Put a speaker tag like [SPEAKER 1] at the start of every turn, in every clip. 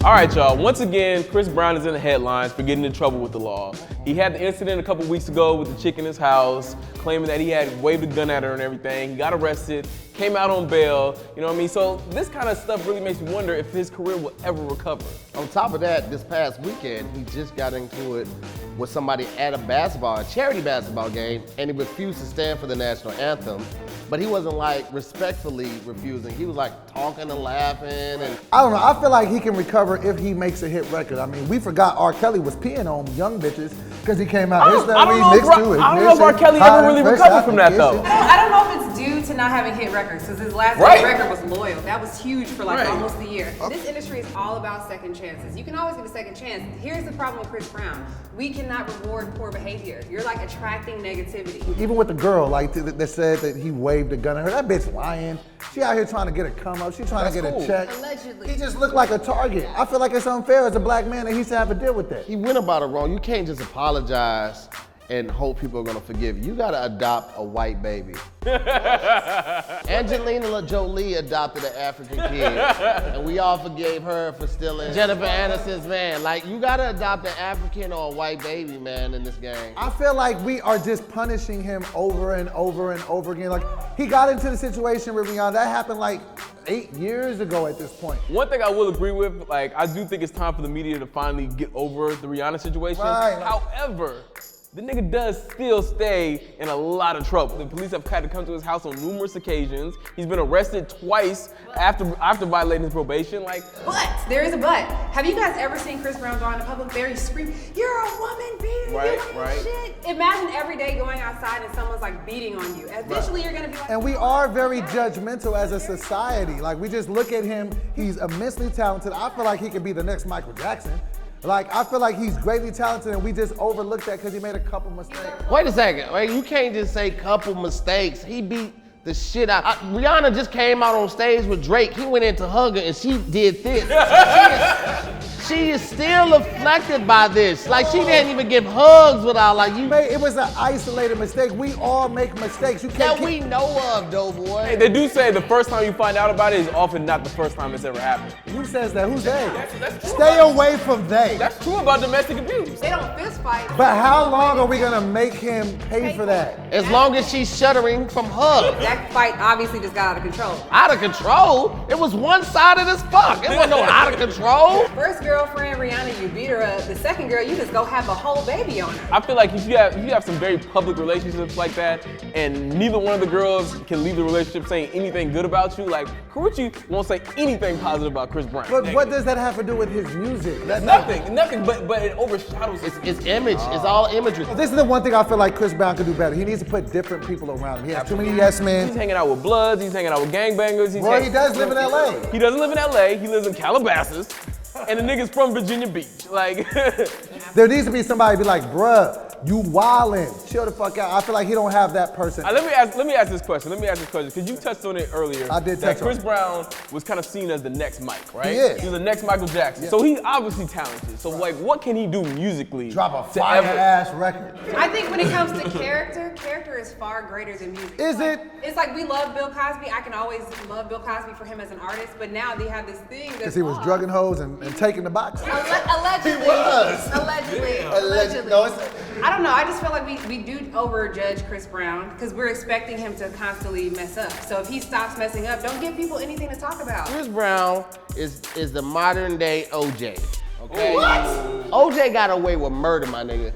[SPEAKER 1] All right, y'all. Once again, Chris Brown is in the headlines for getting in trouble with the law. He had the incident a couple weeks ago with the chick in his house, claiming that he had waved a gun at her and everything. He got arrested, came out on bail, you know what I mean? So this kind of stuff really makes me wonder if his career will ever recover.
[SPEAKER 2] On top of that, this past weekend, he just got into it with somebody at a charity basketball game, and he refused to stand for the national anthem. But he wasn't like respectfully refusing. He was like talking and laughing. And
[SPEAKER 3] I don't know, I feel like he can recover if he makes a hit record. I mean, we forgot R. Kelly was peeing on young bitches because he came out.
[SPEAKER 1] I don't know if R. Kelly ever really recovered from that though.
[SPEAKER 4] I don't know if it's due to not having hit records, because his last hit record was Loyal. That was huge for like almost a year. This industry is all about second chances. You can always get a second chance. Here's the problem with Chris Brown. We cannot reward poor behavior. You're like attracting negativity.
[SPEAKER 3] Even with the girl, like that said that he waved a gun at her, that bitch lying. She out here trying to get a come up. She trying to get a check.
[SPEAKER 4] Allegedly.
[SPEAKER 3] He just looked like a target. I feel like it's unfair as a black man that he should have to deal with that.
[SPEAKER 2] he went about it wrong. You can't just apologize and hope people are gonna forgive you. You gotta adopt a white baby. Angelina Jolie adopted an African kid, and we all forgave her for stealing Jennifer Aniston's man. Like, you gotta adopt an African or a white baby, man, in this game.
[SPEAKER 3] I feel like we are just punishing him over and over and over again. Like, he got into the situation with Rihanna. That happened like 8 years ago at this point.
[SPEAKER 1] One thing I will agree with, like, I do think it's time for the media to finally get over the Rihanna situation.
[SPEAKER 3] Right.
[SPEAKER 1] However, the nigga does still stay in a lot of trouble. The police have had to come to his house on numerous occasions. He's been arrested twice after violating his probation. Like,
[SPEAKER 4] But there is a but. Have you guys ever seen Chris Brown go out in public there? He scream, "You're a woman beater,
[SPEAKER 1] Right.
[SPEAKER 4] shit." Imagine every day going outside and someone's like beating on you. Eventually you're gonna be like,
[SPEAKER 3] And we are very judgmental as a society. Like, we just look at him, he's immensely talented. I feel like he could be the next Michael Jackson. Like, I feel like he's greatly talented and we just overlooked that because he made a couple mistakes.
[SPEAKER 2] Wait a second, wait, you can't just say couple mistakes. He beat the shit out. Rihanna just came out on stage with Drake. He went in to hug her and she did this. She is still affected by this. Like, she didn't even give hugs without, like, you.
[SPEAKER 3] It was an isolated mistake. We all make mistakes. You can't
[SPEAKER 2] That we know of, DoBoy.
[SPEAKER 1] hey, they do say the first time you find out about it is often not the first time it's ever happened.
[SPEAKER 3] Who says that? Who's they?
[SPEAKER 1] That's true
[SPEAKER 3] Stay
[SPEAKER 1] about-
[SPEAKER 3] away from they.
[SPEAKER 1] That's true about domestic abuse.
[SPEAKER 4] they don't fist fight.
[SPEAKER 3] But how long are we gonna make him pay for that?
[SPEAKER 2] As long as she's shuddering from hugs.
[SPEAKER 4] That fight obviously just got out of control.
[SPEAKER 2] Out of control? It was one-sided as fuck. It wasn't no out of control.
[SPEAKER 4] First girlfriend, Rihanna, you beat her up. The second girl, you just go have a whole baby on her.
[SPEAKER 1] I feel like if you have some very public relationships like that, and neither one of the girls can leave the relationship saying anything good about you, like Karuchi won't say anything positive about Chris Brown.
[SPEAKER 3] But what does that have to do with his music?
[SPEAKER 1] Nothing, but it overshadows it.
[SPEAKER 2] It's image. It's all imagery.
[SPEAKER 3] This is the one thing I feel like Chris Brown could do better. He needs to put different people around him. He has too many yes men.
[SPEAKER 1] He's hanging out with Bloods, he's hanging out with gangbangers.
[SPEAKER 3] Boy, he does live in LA.
[SPEAKER 1] He doesn't live in LA, he lives in Calabasas. And the nigga's from Virginia Beach. Like,
[SPEAKER 3] There needs to be somebody be like, bruh, you wildin'. Chill the fuck out. I feel like he don't have that person.
[SPEAKER 1] let me ask this question. Because you touched on it earlier.
[SPEAKER 3] I did
[SPEAKER 1] that
[SPEAKER 3] touch on
[SPEAKER 1] Chris
[SPEAKER 3] it.
[SPEAKER 1] Brown was kind of seen as the next Mike, right?
[SPEAKER 3] He is.
[SPEAKER 1] He's the next Michael Jackson.
[SPEAKER 3] Yeah.
[SPEAKER 1] So he's obviously talented. So like, what can he do musically?
[SPEAKER 3] Drop a
[SPEAKER 1] to
[SPEAKER 3] fire-ass record.
[SPEAKER 4] I think when it comes to character is far greater than music.
[SPEAKER 3] Is it?
[SPEAKER 4] It's like we love Bill Cosby. I can always love Bill Cosby for him as an artist, but now they have this thing that's
[SPEAKER 3] Because he was drugging hoes and taking the box.
[SPEAKER 4] Allegedly.
[SPEAKER 3] He was.
[SPEAKER 4] Allegedly.
[SPEAKER 3] No, it's,
[SPEAKER 4] I don't know. I just feel like we do overjudge Chris Brown because we're expecting him to constantly mess up. So if he stops messing up, don't give people anything to talk about.
[SPEAKER 2] Chris Brown is the modern day OJ. Okay?
[SPEAKER 4] What?
[SPEAKER 2] OJ got away with murder, my nigga.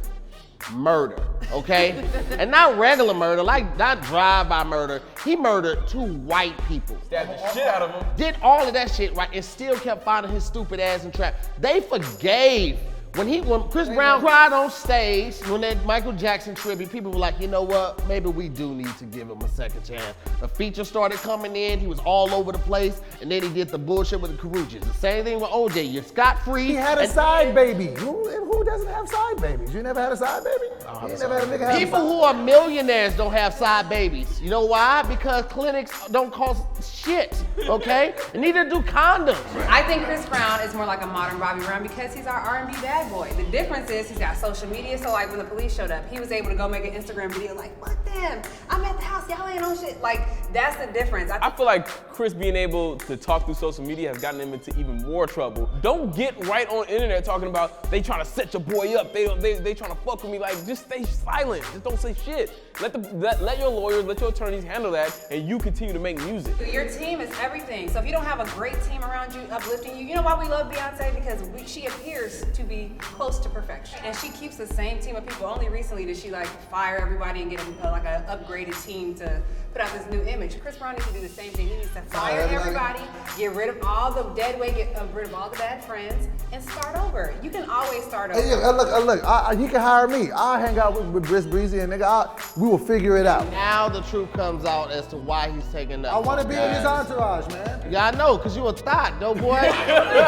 [SPEAKER 2] Murder, okay? And not regular murder, like not drive-by murder. He murdered 2 white people.
[SPEAKER 1] Stabbed the shit out of him.
[SPEAKER 2] Did all of that shit right and still kept finding his stupid ass in trap. They forgave. When Chris Brown cried on stage, when that Michael Jackson tribute, people were like, you know what? Maybe we do need to give him a second chance. The feature started coming in, he was all over the place, and then he did the bullshit with the Karuchis. The same thing with OJ, you're scot-free.
[SPEAKER 3] he had a side baby. Who doesn't have side babies? You never had a side baby? You ain't never had a nigga have
[SPEAKER 2] People
[SPEAKER 3] a side
[SPEAKER 2] who are millionaires don't have side babies. You know why? Because clinics don't cost shit, okay? And neither do condoms.
[SPEAKER 4] I think Chris Brown is more like a modern Bobby Brown because he's our R&B bad boy. The difference is he's got social media, so like when the police showed up, he was able to go make an Instagram video like, fuck them, I'm at the house, y'all ain't on shit. Like, That's the difference.
[SPEAKER 1] I feel like Chris being able to talk through social media has gotten him into even more trouble. Don't get right on internet talking about they trying to set your boy up. They trying to fuck with me. Like, just stay silent. Just don't say shit. Let your lawyers, let your attorneys handle that, and you continue to make music.
[SPEAKER 4] Your team is everything. So if you don't have a great team around you, uplifting you, you know why we love Beyonce? Because she appears to be close to perfection, and she keeps the same team of people. Only recently did she like fire everybody and get like an upgraded team to put out this new image. Chris Brown needs to do the same thing. He needs to fire everybody, get rid of all the dead weight, get rid of all the bad friends, and start over. You can always start over.
[SPEAKER 3] Hey, look, he can hire me. I'll hang out with Briss Breezy and nigga, we will figure it out.
[SPEAKER 2] Now the truth comes out as to why he's taking that.
[SPEAKER 3] I want to be in his entourage, man.
[SPEAKER 2] Yeah, I know, because you a thought, DoBoy.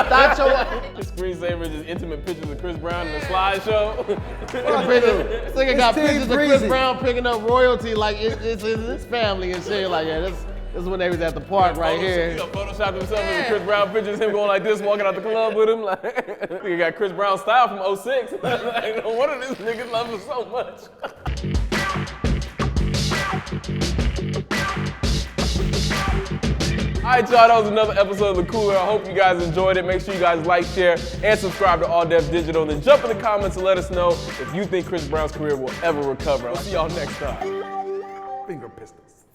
[SPEAKER 2] Thought
[SPEAKER 1] His screensaver is just intimate pictures of Chris Brown in a slideshow.
[SPEAKER 2] This nigga got pictures of Chris
[SPEAKER 3] Breezy.
[SPEAKER 2] Brown picking up royalty like it's in his family and shit. Like, yeah, this is when they was at the park right here.
[SPEAKER 1] He photoshopped himself in the Chris Brown pictures, him going like this, walking out the club with him. Like, he got Chris Brown style from 06. Like, no wonder this nigga love him so much. All right, y'all, that was another episode of The Cooler. I hope you guys enjoyed it. Make sure you guys like, share, and subscribe to All Def Digital. And then jump in the comments and let us know if you think Chris Brown's career will ever recover. I'll see y'all next time.
[SPEAKER 3] Finger pistols.